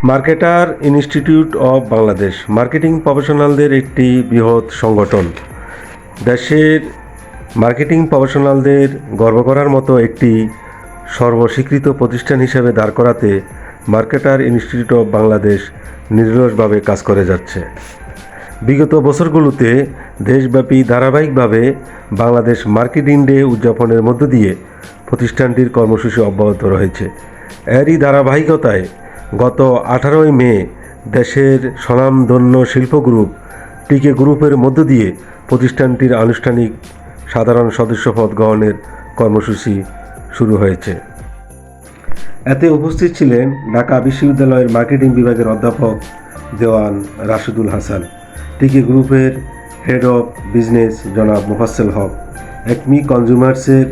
Marketer institute of Bangladesh marketing প্রফেশনালদের একটি বৃহৎ সংগঠন। দেশের মার্কেটিং প্রফেশনালদের গর্ব করার মতো একটি সর্বস্বীকৃত প্রতিষ্ঠান হিসেবে দাঁড় করাতে মার্কেটার ইনস্টিটিউট অব বাংলাদেশ নিরলসভাবে কাজ করে যাচ্ছে। বিগত বছরগুলোতে দেশব্যাপী ধারাবাহিকভাবে বাংলাদেশ মার্কেটিং ডে উদযাপনের মধ্য দিয়ে প্রতিষ্ঠানটির কর্মসূচি অব্যাহত রয়েছে। এরই ধারাবাহিকতায় গত 18 মে দেশের স্বনামধন্য শিল্প গ্রুপ টিকে গ্রুপের মধ্য দিয়ে প্রতিষ্ঠানটির আনুষ্ঠানিক সাধারণ সদস্যপদ গ্রহণের কর্মসূচি শুরু হয়েছে। এতে উপস্থিত ছিলেন ঢাকা বিশ্ববিদ্যালয়ের মার্কেটিং বিভাগের অধ্যাপক দেওয়ান রাশেদুল হাসান, টিকে গ্রুপের হেড অব বিজনেস জনাব মোফাজ্জল হক, একমি কনজিউমার্সের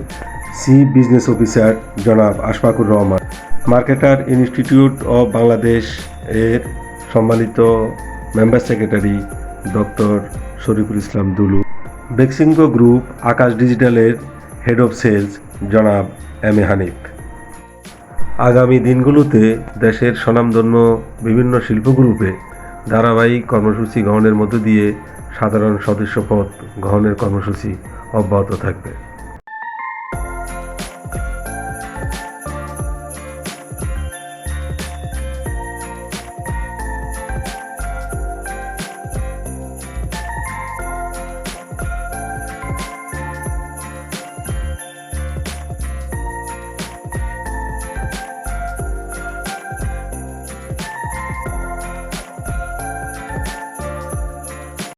চিফ বিজনেস অফিসার জনাব Ashfaqur Rahman, marketer institute of Bangladesh এর সম্মানিত member secretary doctor Shariful Islam Dulu, Beximco group Akash ডিজিটালের হেড অব সেলস জনাব এম এ হানিফ। আগামী দিনগুলোতে দেশের স্বনামধন্য বিভিন্ন শিল্প গ্রুপে ধারাবাহিক কর্মসূচি গ্রহণের মধ্য দিয়ে সাধারণ সদস্যপদ গ্রহণের কর্মসূচি অব্যাহত থাকবে।